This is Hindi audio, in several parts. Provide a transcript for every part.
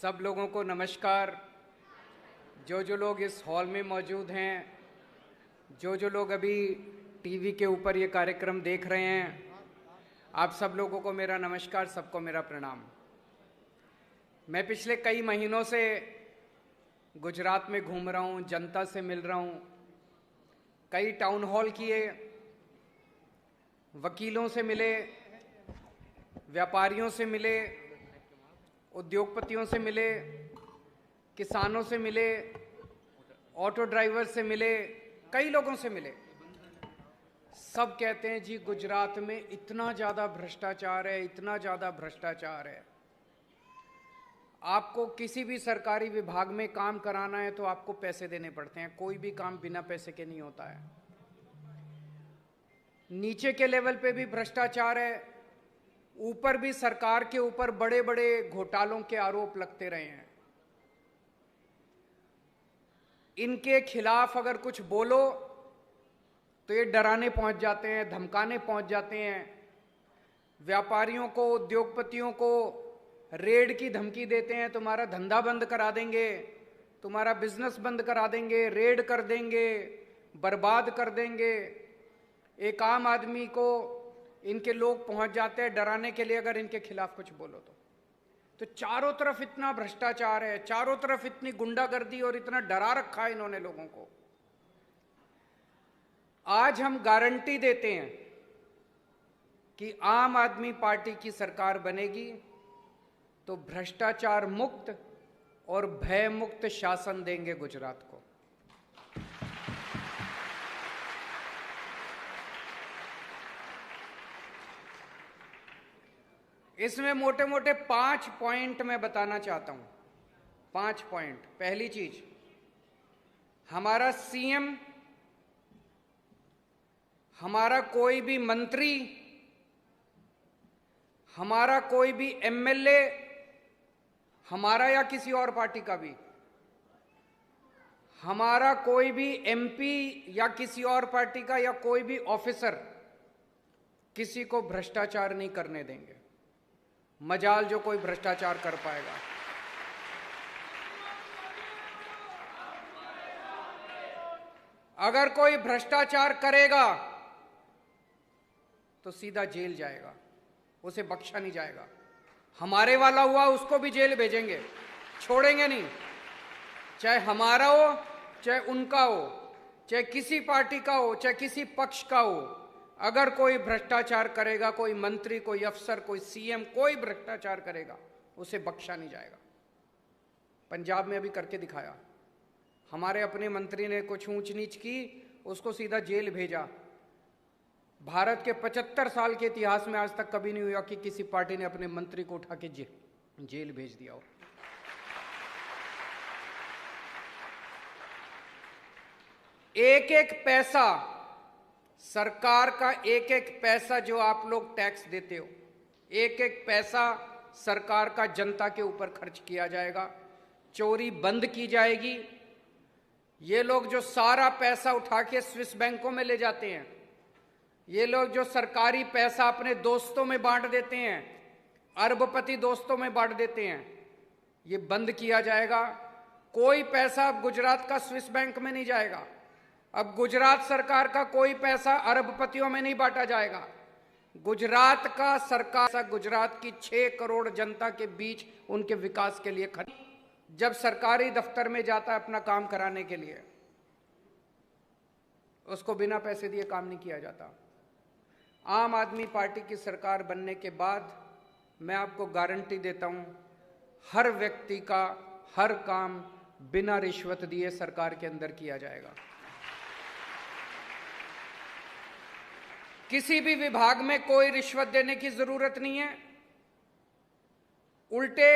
सब लोगों को नमस्कार। जो लोग इस हॉल में मौजूद हैं, जो लोग अभी टीवी के ऊपर ये कार्यक्रम देख रहे हैं, आप सब लोगों को मेरा नमस्कार, सबको मेरा प्रणाम। मैं पिछले कई महीनों से गुजरात में घूम रहा हूँ, जनता से मिल रहा हूँ, कई टाउन हॉल किए, वकीलों से मिले, व्यापारियों से मिले, उद्योगपतियों से मिले, किसानों से मिले, ऑटो ड्राइवर से मिले, कई लोगों से मिले। सब कहते हैं जी गुजरात में इतना ज़्यादा भ्रष्टाचार है, इतना ज़्यादा भ्रष्टाचार है। आपको किसी भी सरकारी विभाग में काम कराना है तो आपको पैसे देने पड़ते हैं, कोई भी काम बिना पैसे के नहीं होता है। नीचे के लेवल पे भी भ्रष्टाचार है, ऊपर भी सरकार के ऊपर बड़े बड़े घोटालों के आरोप लगते रहे हैं। इनके खिलाफ अगर कुछ बोलो तो ये डराने पहुंच जाते हैं, धमकाने पहुंच जाते हैं, व्यापारियों को, उद्योगपतियों को रेड की धमकी देते हैं, तुम्हारा धंधा बंद करा देंगे, तुम्हारा बिजनेस बंद करा देंगे, रेड कर देंगे, बर्बाद कर देंगे। एक आम आदमी को इनके लोग पहुंच जाते हैं डराने के लिए अगर इनके खिलाफ कुछ बोलो तो चारों तरफ इतना भ्रष्टाचार है, चारों तरफ इतनी गुंडागर्दी और इतना डरा रखा है इन्होंने लोगों को। आज हम गारंटी देते हैं कि आम आदमी पार्टी की सरकार बनेगी तो भ्रष्टाचार मुक्त और भय मुक्त शासन देंगे गुजरात को। इसमें मोटे मोटे 5 पॉइंट मैं बताना चाहता हूं। 5 पॉइंट। पहली चीज, हमारा सीएम, हमारा कोई भी मंत्री, हमारा कोई भी एमएलए, हमारा या किसी और पार्टी का भी, हमारा कोई भी एमपी या किसी और पार्टी का या कोई भी ऑफिसर किसी को भ्रष्टाचार नहीं करने देंगे। मजाल जो कोई भ्रष्टाचार कर पाएगा। अगर कोई भ्रष्टाचार करेगा तो सीधा जेल जाएगा, उसे बख्शा नहीं जाएगा। हमारे वाला हुआ उसको भी जेल भेजेंगे, छोड़ेंगे नहीं। चाहे हमारा हो, चाहे उनका हो, चाहे किसी पार्टी का हो, चाहे किसी पक्ष का हो, अगर कोई भ्रष्टाचार करेगा, कोई मंत्री, कोई अफसर, कोई सीएम, कोई भ्रष्टाचार करेगा, उसे बख्शा नहीं जाएगा। पंजाब में अभी करके दिखाया, हमारे अपने मंत्री ने कुछ ऊंच नीच की, उसको सीधा जेल भेजा। भारत के 75 साल के इतिहास में आज तक कभी नहीं हुआ कि किसी पार्टी ने अपने मंत्री को उठा के जेल भेज दिया हो। एक एक पैसा सरकार का, एक एक पैसा जो आप लोग टैक्स देते हो, एक एक पैसा सरकार का जनता के ऊपर खर्च किया जाएगा। चोरी बंद की जाएगी। ये लोग जो सारा पैसा उठा के स्विस बैंकों में ले जाते हैं, ये लोग जो सरकारी पैसा अपने दोस्तों में बांट देते हैं, अरबपति दोस्तों में बांट देते हैं, ये बंद किया जाएगा। कोई पैसा अब गुजरात का स्विस बैंक में नहीं जाएगा। अब गुजरात सरकार का कोई पैसा अरबपतियों में नहीं बांटा जाएगा। गुजरात का सरकार गुजरात की 6 करोड़ जनता के बीच उनके विकास के लिए खर्च। जब सरकारी दफ्तर में जाता है अपना काम कराने के लिए, उसको बिना पैसे दिए काम नहीं किया जाता। आम आदमी पार्टी की सरकार बनने के बाद मैं आपको गारंटी देता हूं, हर व्यक्ति का हर काम बिना रिश्वत दिए सरकार के अंदर किया जाएगा। किसी भी विभाग में कोई रिश्वत देने की जरूरत नहीं है। उल्टे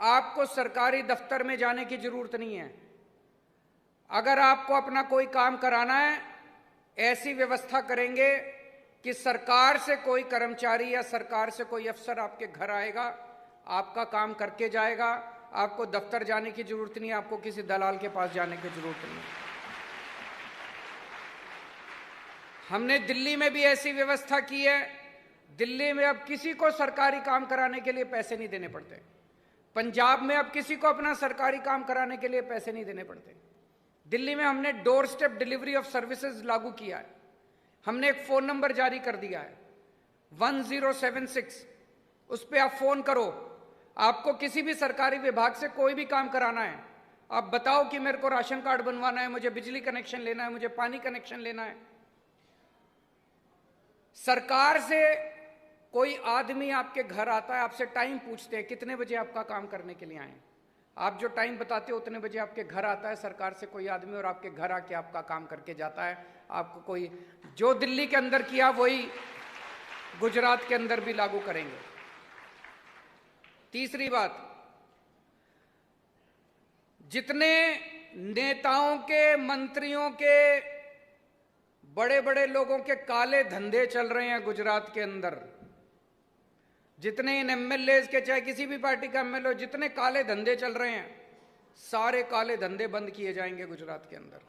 आपको सरकारी दफ्तर में जाने की जरूरत नहीं है। अगर आपको अपना कोई काम कराना है, ऐसी व्यवस्था करेंगे कि सरकार से कोई कर्मचारी या सरकार से कोई अफसर आपके घर आएगा, आपका काम करके जाएगा। आपको दफ्तर जाने की जरूरत नहीं है, आपको किसी दलाल के पास जाने की जरूरत नहीं है। हमने दिल्ली में भी ऐसी व्यवस्था की है। दिल्ली में अब किसी को सरकारी काम कराने के लिए पैसे नहीं देने पड़ते। पंजाब में अब किसी को अपना सरकारी काम कराने के लिए पैसे नहीं देने पड़ते। दिल्ली में हमने door step delivery of services लागू किया है। हमने एक फोन नंबर जारी कर दिया है 1076, उस पर आप फोन करो। आपको किसी भी सरकारी विभाग से कोई भी काम कराना है, आप बताओ कि मेरे को राशन कार्ड बनवाना है, मुझे बिजली कनेक्शन लेना है, मुझे पानी कनेक्शन लेना है। सरकार से कोई आदमी आपके घर आता है, आपसे टाइम पूछते हैं कितने बजे आपका काम करने के लिए आए। आप जो टाइम बताते हो उतने बजे आपके घर आता है सरकार से कोई आदमी और आपके घर आके आपका काम करके जाता है। आपको कोई जो दिल्ली के अंदर किया वही गुजरात के अंदर भी लागू करेंगे। तीसरी बात, जितने नेताओं के, मंत्रियों के, बड़े बड़े लोगों के काले धंधे चल रहे हैं गुजरात के अंदर, जितने इन एमएलए के, चाहे किसी भी पार्टी का एमएलए, जितने काले धंधे चल रहे हैं, सारे काले धंधे बंद किए जाएंगे गुजरात के अंदर।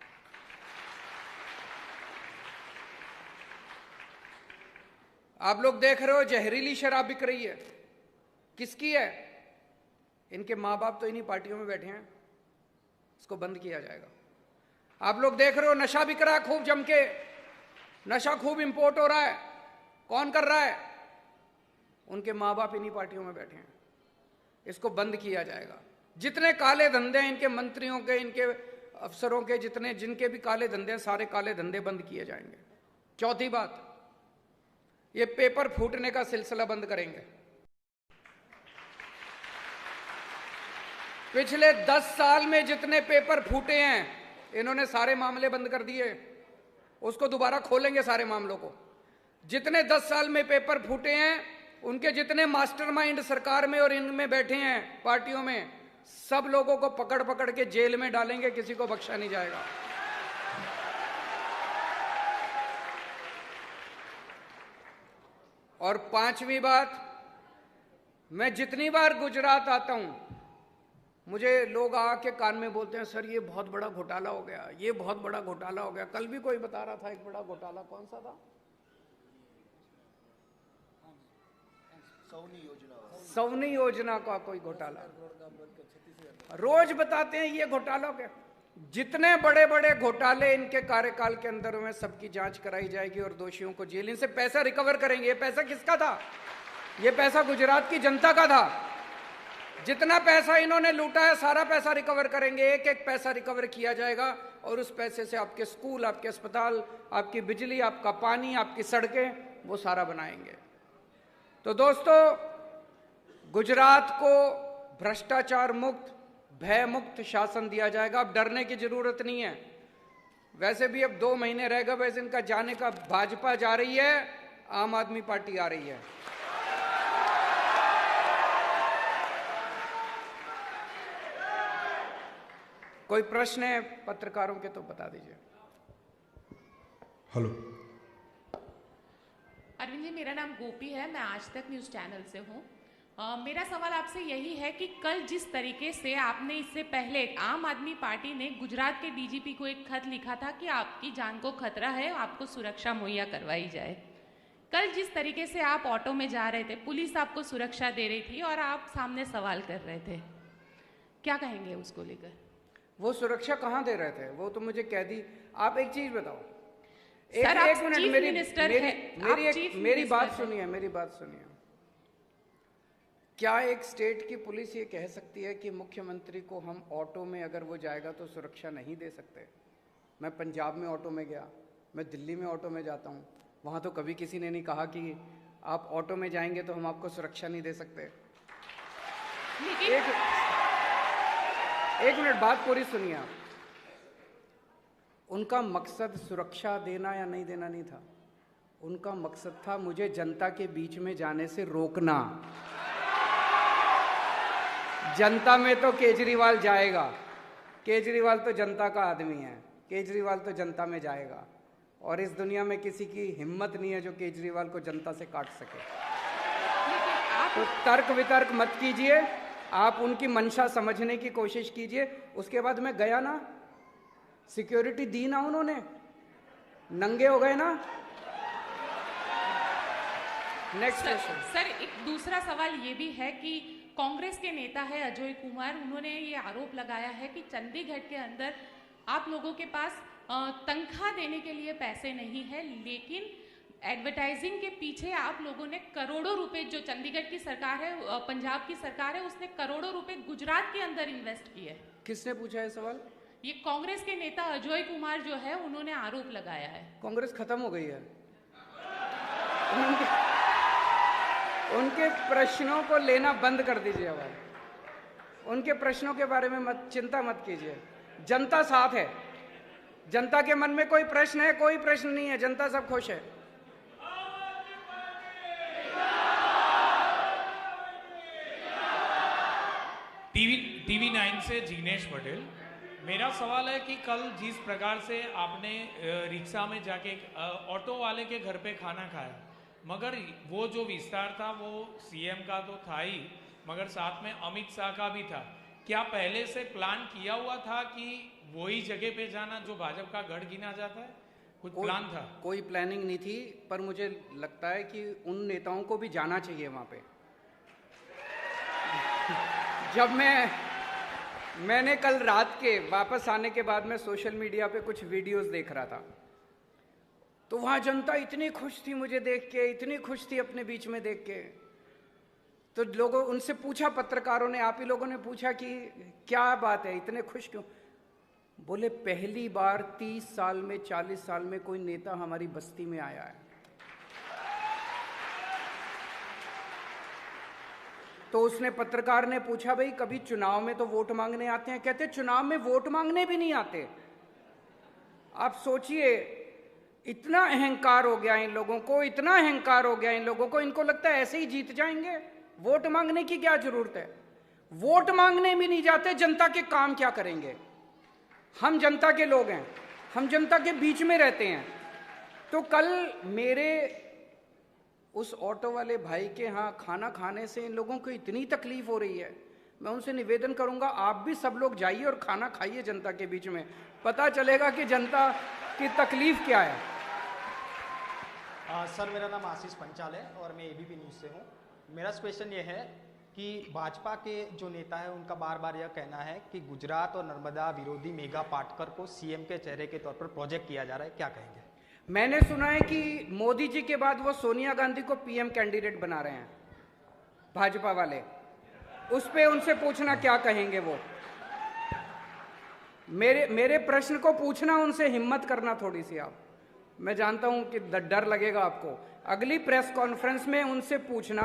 आप लोग देख रहे हो जहरीली शराब बिक रही है, किसकी है? इनके मां बाप तो इन्हीं पार्टियों में बैठे हैं। इसको बंद किया जाएगा। आप लोग देख रहे हो नशा बिक रहा है खूब जम के, नशा खूब इंपोर्ट हो रहा है। कौन कर रहा है? उनके मां बाप इन्हीं पार्टियों में बैठे हैं। इसको बंद किया जाएगा। जितने काले धंधे हैं इनके मंत्रियों के, इनके अफसरों के, जितने जिनके भी काले धंधे हैं, सारे काले धंधे बंद किए जाएंगे। चौथी बात, ये पेपर फूटने का सिलसिला बंद करेंगे। पिछले 10 साल में जितने पेपर फूटे हैं इन्होंने सारे मामले बंद कर दिए। उसको दोबारा खोलेंगे सारे मामलों को। जितने 10 साल में पेपर फूटे हैं उनके जितने मास्टरमाइंड सरकार में और इनमें बैठे हैं पार्टियों में, सब लोगों को पकड़ पकड़ के जेल में डालेंगे, किसी को बख्शा नहीं जाएगा। और पांचवी बात, मैं जितनी बार गुजरात आता हूं मुझे लोग आके कान में बोलते हैं, सर ये बहुत बड़ा घोटाला हो गया, ये बहुत बड़ा घोटाला हो गया। कल भी कोई बता रहा था एक बड़ा घोटाला, कौन सा था? सवनी योजना का कोई घोटाला। रोज बताते हैं ये घोटाला क्या। जितने बड़े बड़े घोटाले इनके कार्यकाल के अंदर में सबकी जांच कराई जाएगी और दोषियों को जेल, इनसे पैसा रिकवर करेंगे। ये पैसा किसका था? ये पैसा गुजरात की जनता का था। जितना पैसा इन्होंने लूटा है सारा पैसा रिकवर करेंगे। एक एक पैसा रिकवर किया जाएगा और उस पैसे से आपके स्कूल, आपके अस्पताल, आपकी बिजली, आपका पानी, आपकी सड़कें, वो सारा बनाएंगे। तो दोस्तों, गुजरात को भ्रष्टाचार मुक्त, भय मुक्त शासन दिया जाएगा। अब डरने की जरूरत नहीं है। वैसे भी अब 2 महीने रहेगा, वैसे इनका जाने का, भाजपा जा रही है, आम आदमी पार्टी आ रही है। कोई प्रश्न है पत्रकारों के तो बता दीजिए। हेलो अरविंद जी, मेरा नाम गोपी है, मैं आज तक न्यूज़ चैनल से हूँ। मेरा सवाल आपसे यही है कि कल जिस तरीके से आपने, इससे पहले आम आदमी पार्टी ने गुजरात के डीजीपी को एक खत लिखा था कि आपकी जान को खतरा है, आपको सुरक्षा मुहैया करवाई जाए। कल जिस तरीके से आप ऑटो में जा रहे थे, पुलिस आपको सुरक्षा दे रही थी और आप सामने सवाल कर रहे थे, क्या कहेंगे उसको लेकर? वो सुरक्षा कहाँ दे रहे थे वो तो मुझे कह दी। आप एक चीज बताओ, सर, एक मिनट, मेरी बात सुनिए। क्या एक स्टेट की पुलिस ये कह सकती है कि मुख्यमंत्री को हम ऑटो में अगर वो जाएगा तो सुरक्षा नहीं दे सकते? मैं पंजाब में ऑटो में गया, मैं दिल्ली में ऑटो में जाता हूँ, वहाँ तो कभी किसी ने नहीं कहा कि आप ऑटो में जाएंगे तो हम आपको सुरक्षा नहीं दे सकते। एक मिनट, बात पूरी सुनिए आप। उनका मकसद सुरक्षा देना या नहीं देना नहीं था, उनका मकसद था मुझे जनता के बीच में जाने से रोकना। जनता में तो केजरीवाल जाएगा, केजरीवाल तो जनता का आदमी है, केजरीवाल तो जनता में जाएगा और इस दुनिया में किसी की हिम्मत नहीं है जो केजरीवाल को जनता से काट सके। तो तर्क वितर्क मत कीजिए, आप उनकी मंशा समझने की कोशिश कीजिए। उसके बाद मैं गया ना, सिक्योरिटी दी ना उन्होंने, नंगे हो गए ना। Next question. सर, एक दूसरा सवाल ये भी है कि कांग्रेस के नेता है अजय कुमार, उन्होंने ये आरोप लगाया है कि चंडीगढ़ के अंदर आप लोगों के पास तनख्वाह देने के लिए पैसे नहीं है, लेकिन एडवर्टाइजिंग के पीछे आप लोगों ने करोड़ों रुपए, जो चंडीगढ़ की सरकार है, पंजाब की सरकार है, उसने करोड़ों रुपए गुजरात के अंदर इन्वेस्ट किए। किसने पूछा है सवाल? ये कांग्रेस के नेता अजय कुमार जो है, उन्होंने आरोप लगाया है। कांग्रेस खत्म हो गई है। उनके प्रश्नों को लेना बंद कर दीजिए। अब उनके प्रश्नों के बारे में चिंता मत कीजिए। जनता साथ है। जनता के मन में कोई प्रश्न है? कोई प्रश्न नहीं है। जनता सब खुश है। टीवी 9 से जिग्नेश पटेल। मेरा सवाल है कि कल जिस प्रकार से आपने रिक्शा में जाके ऑटो वाले के घर पे खाना खाया, मगर वो जो विस्तार था वो सीएम का तो था ही, मगर साथ में अमित शाह का भी था। क्या पहले से प्लान किया हुआ था कि वही जगह पे जाना जो भाजपा का गढ़ गिना जाता है? कुछ प्लान था? कोई प्लानिंग नहीं थी, पर मुझे लगता है कि उन नेताओं को भी जाना चाहिए वहां पे। जब मैंने कल रात के वापस आने के बाद में सोशल मीडिया पे कुछ वीडियोस देख रहा था, तो वहां जनता इतनी खुश थी मुझे देख के, इतनी खुश थी अपने बीच में देख के। तो लोगों उनसे पूछा, पत्रकारों ने, आप ही लोगों ने पूछा कि क्या बात है, इतने खुश क्यों? बोले पहली बार 30 साल में, 40 साल में कोई नेता हमारी बस्ती में आया है। तो उसने, पत्रकार ने पूछा, भाई कभी चुनाव में तो वोट मांगने आते हैं? कहते चुनाव में वोट मांगने भी नहीं आते। आप सोचिए, इतना अहंकार हो गया इन लोगों को, इतना अहंकार हो गया इन लोगों को, इनको लगता है ऐसे ही जीत जाएंगे। वोट मांगने की क्या जरूरत है? वोट मांगने भी नहीं जाते, जनता के काम क्या करेंगे? हम जनता के लोग हैं, हम जनता के बीच में रहते हैं। तो कल मेरे उस ऑटो वाले भाई के यहाँ खाना खाने से इन लोगों को इतनी तकलीफ हो रही है। मैं उनसे निवेदन करूंगा, आप भी सब लोग जाइए और खाना खाइए जनता के बीच में, पता चलेगा कि जनता की तकलीफ क्या है। सर, मेरा नाम आशीष पंचाल है और मैं एबीपी न्यूज़ से हूँ। मेरा क्वेश्चन ये है कि भाजपा के जो नेता है उनका बार बार यह कहना है कि गुजरात और नर्मदा विरोधी मेघा पाटकर को सीएम के चेहरे के तौर पर प्रोजेक्ट किया जा रहा है, क्या कहेंगे? मैंने सुना है कि मोदी जी के बाद वो सोनिया गांधी को पीएम कैंडिडेट बना रहे हैं, भाजपा वाले। उस पे उनसे पूछना क्या कहेंगे वो। मेरे प्रश्न को पूछना, उनसे हिम्मत करना थोड़ी सी आप। मैं जानता हूं कि डर लगेगा आपको। अगली प्रेस कॉन्फ्रेंस में उनसे पूछना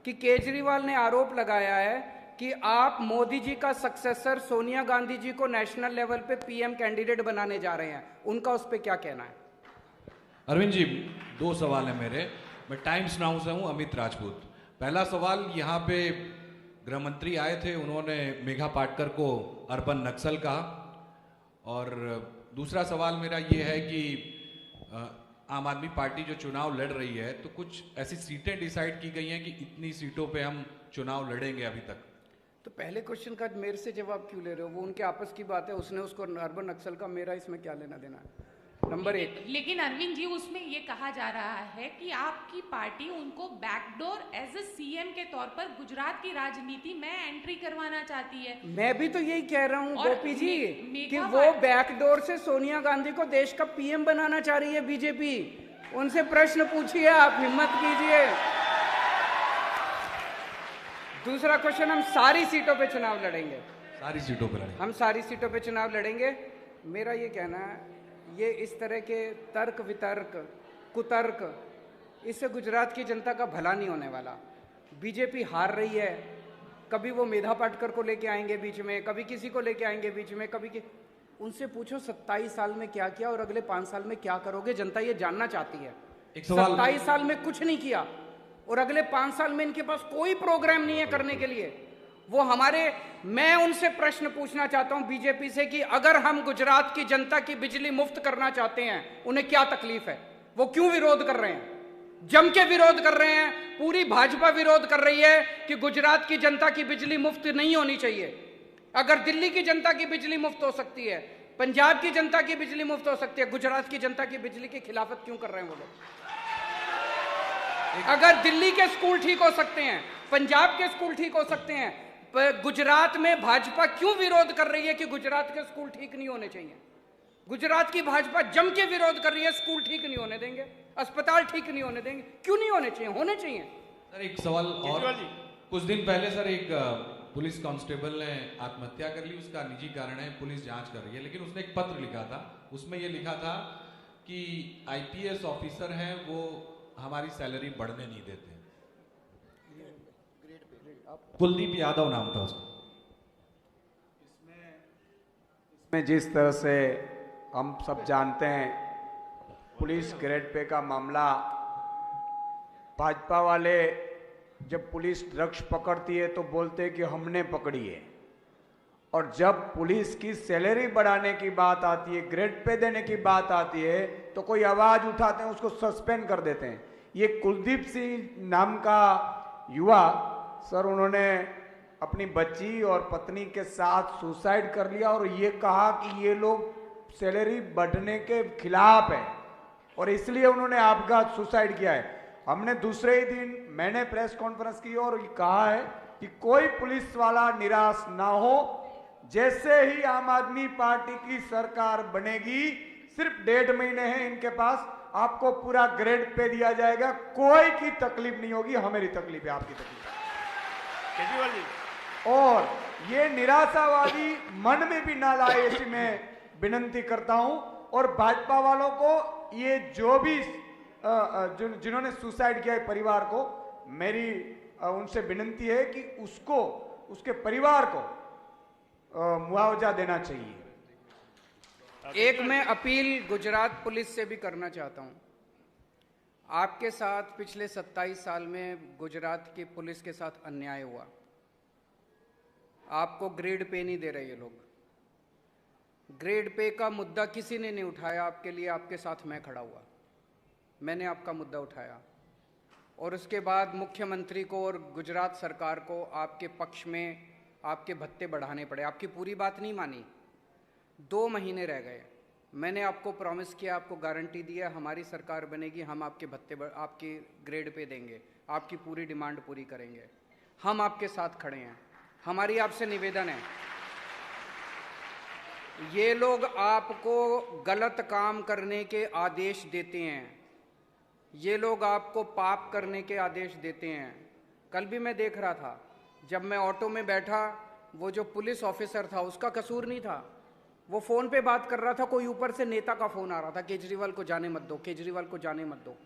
कि केजरीवाल ने आरोप लगाया है कि आप मोदी जी का सक्सेसर सोनिया गांधी जी को नेशनल लेवल पे पीएम कैंडिडेट बनाने जा रहे हैं, उनका उस पर क्या कहना है? अरविंद जी, 2 सवाल है मेरे। मैं टाइम्स नाउ से हूं, अमित राजपूत। पहला सवाल, यहाँ पे गृह मंत्री आए थे, उन्होंने मेघा पाटकर को अर्बन नक्सल कहा। और दूसरा सवाल मेरा ये है कि आम आदमी पार्टी जो चुनाव लड़ रही है, तो कुछ ऐसी सीटें डिसाइड की गई हैं कि इतनी सीटों पे हम चुनाव लड़ेंगे अभी तक। तो पहले क्वेश्चन का मेरे से जवाब क्यों ले रहे हो? वो उनके आपस की बात है, उसने उसको अर्बन नक्सल का, मेरा इसमें क्या लेना देना है? नंबर 1। लेकिन अरविंद जी, उसमें ये कहा जा रहा है कि आपकी पार्टी उनको बैकडोर एज ए सीएम के तौर पर गुजरात की राजनीति में एंट्री करवाना चाहती है। मैं भी तो यही कह रहा हूँ गोपी जी कि वो मेघा बैकडोर से सोनिया गांधी को देश का पीएम बनाना चाह रही है बीजेपी। उनसे प्रश्न पूछिए आप, हिम्मत कीजिए। दूसरा क्वेश्चन, हम सारी सीटों पे चुनाव लड़ेंगे। सारी सीटों पर लड़ेंगे। हम सारी सीटों पे चुनाव लड़ेंगे। मेरा ये कहना है, ये इस तरह के तर्क वितर्क कुतर्क, इससे गुजरात की जनता का भला नहीं होने वाला। बीजेपी हार रही है, कभी वो मेधा पाटकर को लेके आएंगे बीच में, कभी किसी को लेके आएंगे बीच में, उनसे पूछो 27 साल में क्या किया और अगले 5 साल में क्या करोगे। जनता ये जानना चाहती है। 27 साल में कुछ नहीं किया और अगले 5 साल में इनके पास कोई प्रोग्राम नहीं है करने के लिए। वो मैं उनसे प्रश्न पूछना चाहता हूं बीजेपी से कि अगर हम गुजरात की जनता की बिजली मुफ्त करना चाहते हैं, उन्हें क्या तकलीफ है? वो क्यों विरोध कर रहे हैं? जम के विरोध कर रहे हैं। पूरी भाजपा विरोध कर रही है कि गुजरात की जनता की बिजली मुफ्त नहीं होनी चाहिए। अगर दिल्ली की जनता की बिजली मुफ्त हो सकती है, पंजाब की जनता की बिजली मुफ्त हो सकती है, गुजरात की जनता की बिजली की खिलाफत क्यों कर रहे हैं वो लोग? अगर दिल्ली के स्कूल ठीक हो सकते हैं, पंजाब के स्कूल ठीक हो सकते हैं, पर गुजरात में भाजपा क्यों विरोध कर रही है कि गुजरात के स्कूल ठीक नहीं होने चाहिए? गुजरात की भाजपा जम के विरोध कर रही है, स्कूल ठीक नहीं होने देंगे, अस्पताल ठीक नहीं होने देंगे। क्यों नहीं होने चाहिए? होने चाहिए। सर एक सवाल और, कुछ दिन पहले सर एक पुलिस कांस्टेबल ने आत्महत्या कर ली, उसका निजी कारण है, पुलिस जांच कर रही है, लेकिन उसने एक पत्र लिखा था, उसमें यह लिखा था कि आईपीएस ऑफिसर हैं वो हमारी सैलरी बढ़ने नहीं देते। कुलदीप यादव नाम था उसका। इसमें जिस तरह से हम सब जानते हैं पुलिस ग्रेड पे का मामला, भाजपा वाले जब पुलिस ड्रग्स पकड़ती है तो बोलते हैं कि हमने पकड़ी है, और जब पुलिस की सैलरी बढ़ाने की बात आती है, ग्रेड पे देने की बात आती है, तो कोई आवाज उठाते हैं, उसको सस्पेंड कर देते हैं। ये कुलदीप सिंह नाम का युवा सर, उन्होंने अपनी बच्ची और पत्नी के साथ सुसाइड कर लिया और ये कहा कि ये लोग सैलरी बढ़ने के खिलाफ है और इसलिए उन्होंने आपघात सुसाइड किया है। हमने दूसरे ही दिन मैंने प्रेस कॉन्फ्रेंस की और कहा है कि कोई पुलिस वाला निराश ना हो, जैसे ही आम आदमी पार्टी की सरकार बनेगी, सिर्फ 1.5 महीने हैं इनके पास, आपको पूरा ग्रेड पे दिया जाएगा, कोई की तकलीफ नहीं होगी, हमारी तकलीफ है, आपकी तकलीफ है केजरीवाल जी। और ये निराशावादी मन में भी ना लाए, ऐसी मैं विनती करता हूं। और भाजपा वालों को ये जो भी जिन्होंने सुसाइड किया है परिवार को, मेरी उनसे विनती है कि उसको, उसके परिवार को मुआवजा देना चाहिए। एक मैं अपील गुजरात पुलिस से भी करना चाहता हूं। आपके साथ पिछले 27 साल में गुजरात की पुलिस के साथ अन्याय हुआ, आपको ग्रेड पे नहीं दे रहे ये लोग। ग्रेड पे का मुद्दा किसी ने नहीं उठाया आपके लिए, आपके साथ मैं खड़ा हुआ, मैंने आपका मुद्दा उठाया और उसके बाद मुख्यमंत्री को और गुजरात सरकार को आपके पक्ष में आपके भत्ते बढ़ाने पड़े। आपकी पूरी बात नहीं मानी, 2 महीने रह गए। मैंने आपको प्रॉमिस किया, आपको गारंटी दिया, हमारी सरकार बनेगी, हम आपके भत्ते आपकी ग्रेड पे देंगे, आपकी पूरी डिमांड पूरी करेंगे। हम आपके साथ खड़े हैं। हमारी आपसे निवेदन है, ये लोग आपको गलत काम करने के आदेश देते हैं, ये लोग आपको पाप करने के आदेश देते हैं। कल भी मैं देख रहा था, जब मैं ऑटो में बैठा, वो जो पुलिस ऑफिसर था उसका कसूर नहीं था, वो फोन पे बात कर रहा था, कोई ऊपर से नेता का फोन आ रहा था, केजरीवाल को जाने मत दो, केजरीवाल को जाने मत दो।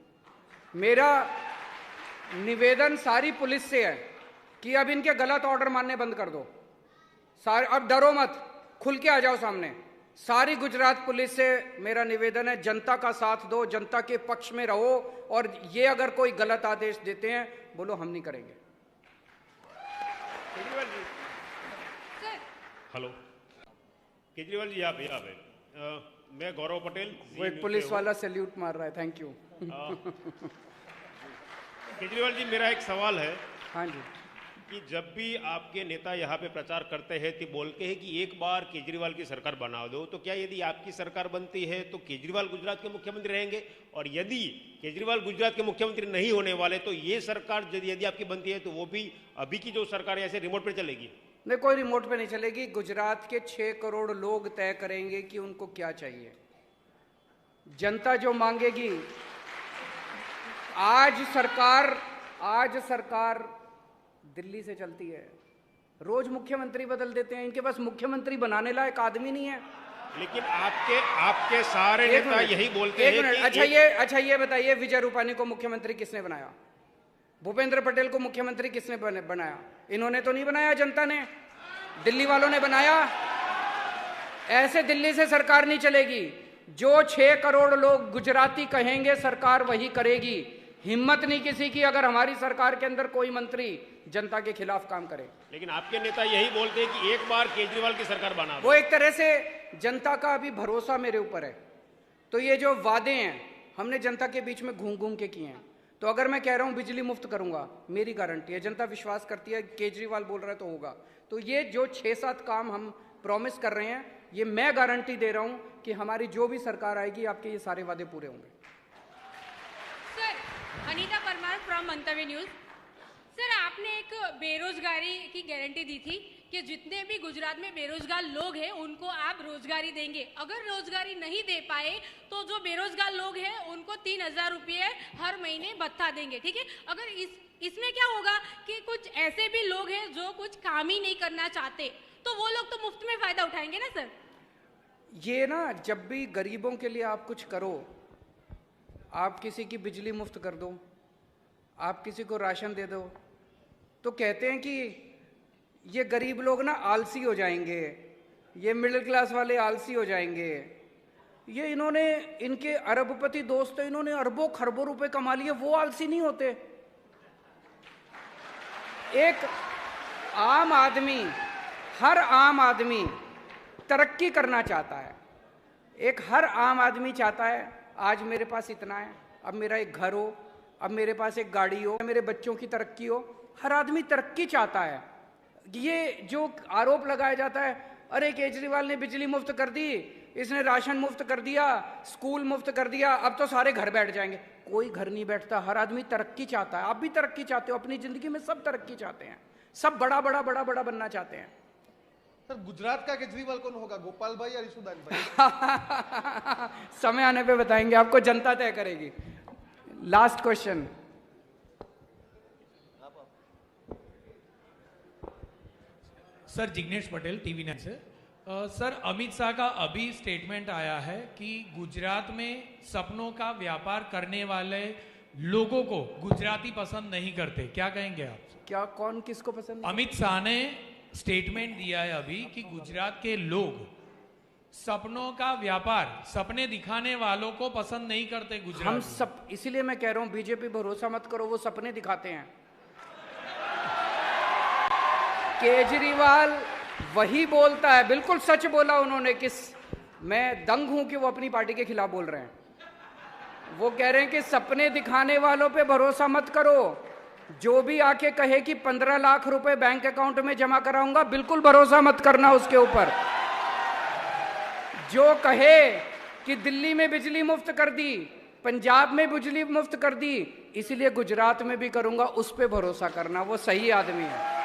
मेरा निवेदन सारी पुलिस से है कि अब इनके गलत ऑर्डर मानने बंद कर दो। सारे अब डरो मत, खुल के आ जाओ सामने। सारी गुजरात पुलिस से मेरा निवेदन है, जनता का साथ दो, जनता के पक्ष में रहो, और ये अगर कोई गलत आदेश देते हैं, बोलो हम नहीं करेंगे। केजरीवाल जी, हेलो केजरीवाल जी, यहाँ पे मैं गौरव पटेल। वो एक पुलिस वाला सैल्यूट मार रहा है, थैंक यू। केजरीवाल जी, मेरा एक सवाल है। हाँ जी। कि जब भी आपके नेता यहाँ पे प्रचार करते हैं तो बोलते हैं कि एक बार केजरीवाल की सरकार बना दो, तो क्या यदि आपकी सरकार बनती है तो केजरीवाल गुजरात के मुख्यमंत्री रहेंगे? और यदि केजरीवाल गुजरात के मुख्यमंत्री नहीं होने वाले तो ये सरकार यदि आपकी बनती है तो वो भी अभी की जो सरकार है ऐसे रिमोट पे चलेगी? नहीं, कोई रिमोट पे नहीं चलेगी। गुजरात के 6 करोड़ लोग तय करेंगे कि उनको क्या चाहिए। जनता जो मांगेगी, आज सरकार दिल्ली से चलती है, रोज मुख्यमंत्री बदल देते हैं, इनके पास मुख्यमंत्री बनाने लायक आदमी नहीं है। लेकिन आपके सारे नेता यही बोलते हैं कि अच्छा ये बताइए, विजय रूपानी को मुख्यमंत्री किसने बनाया? भूपेंद्र पटेल को मुख्यमंत्री किसने बनाया? इन्होंने तो नहीं बनाया, जनता ने, दिल्ली वालों ने बनाया। ऐसे दिल्ली से सरकार नहीं चलेगी। जो 6 करोड़ लोग गुजराती कहेंगे, सरकार वही करेगी। हिम्मत नहीं किसी की अगर हमारी सरकार के अंदर कोई मंत्री जनता के खिलाफ काम करे। लेकिन आपके नेता यही बोलते हैं कि एक बार केजरीवाल की सरकार बना दो। वो एक तरह से जनता का अभी भरोसा मेरे ऊपर है। तो ये जो वादे हैं हमने जनता के बीच में घूम घूम के किए हैं। तो अगर मैं कह रहा हूं बिजली मुफ्त करूंगा, मेरी गारंटी है, जनता विश्वास करती है, केजरीवाल बोल रहा है तो होगा। तो ये जो 6-7 काम हम प्रॉमिस कर रहे हैं, ये मैं गारंटी दे रहा हूं कि हमारी जो भी सरकार आएगी, आपके ये सारे वादे पूरे होंगे। Anita Parmar from Mantavya News. Sir आपने एक बेरोजगारी की गारंटी दी थी कि जितने भी गुजरात में बेरोजगार लोग हैं उनको आप रोजगारी देंगे। अगर रोजगारी नहीं दे पाए तो जो बेरोजगार लोग हैं उनको 3,000 रुपये हर महीने भत्ता देंगे, ठीक है। अगर इसमें क्या होगा कि कुछ ऐसे भी लोग हैं जो कुछ काम ही नहीं करना चाहते, तो वो लोग तो मुफ्त में फायदा उठाएंगे ना सर। ये ना, जब भी गरीबों के लिए आप कुछ करो, आप किसी की बिजली मुफ्त कर दो, आप किसी को राशन दे दो, तो कहते हैं कि ये गरीब लोग ना आलसी हो जाएंगे, ये मिडिल क्लास वाले आलसी हो जाएंगे। ये इन्होंने, इनके अरबपति दोस्त, इन्होंने अरबों खरबों रुपए कमा लिए, वो आलसी नहीं होते। एक आम आदमी, हर आम आदमी तरक्की करना चाहता है। हर आम आदमी चाहता है आज मेरे पास इतना है, अब मेरा एक घर हो, अब मेरे पास एक गाड़ी हो, मेरे बच्चों की तरक्की हो। हर आदमी तरक्की चाहता है। ये जो आरोप लगाया जाता है, अरे केजरीवाल ने बिजली मुफ्त कर दी, इसने राशन मुफ्त कर दिया, स्कूल मुफ्त कर दिया, अब तो सारे घर बैठ जाएंगे। कोई घर नहीं बैठता, हर आदमी तरक्की चाहता है। आप भी तरक्की चाहते हो अपनी जिंदगी में, सब तरक्की चाहते हैं, सब बड़ा बड़ा बड़ा बड़ा बनना चाहते हैं। सर गुजरात का केजरीवाल कौन होगा, गोपाल भाई या ऋषुदान भाई? समय आने पे बताएंगे आपको, जनता तय करेगी। Last question. Sir Jignesh Patel, TV 9 से। सर अमित शाह का अभी स्टेटमेंट आया है कि गुजरात में सपनों का व्यापार करने वाले लोगों को गुजराती पसंद नहीं करते, क्या कहेंगे आप? क्या, कौन किसको पसंद नहीं? अमित शाह ने स्टेटमेंट दिया है अभी कि गुजरात के लोग सपनों का व्यापार, सपने दिखाने वालों को पसंद नहीं करते गुजरात। हम सब, इसीलिए मैं कह रहा हूं बीजेपी भरोसा मत करो, वो सपने दिखाते हैं। केजरीवाल वही बोलता है, बिल्कुल सच बोला उन्होंने कि मैं दंग हूं कि वो अपनी पार्टी के खिलाफ बोल रहे हैं। वो कह रहे हैं कि सपने दिखाने वालों पे भरोसा मत करो, जो भी आके कहे कि 15 लाख रुपए बैंक अकाउंट में जमा कराऊंगा, बिल्कुल भरोसा मत करना उसके ऊपर। जो कहे कि दिल्ली में बिजली मुफ्त कर दी, पंजाब में बिजली मुफ्त कर दी, इसलिए गुजरात में भी करूंगा, उस पे भरोसा करना, वो सही आदमी है।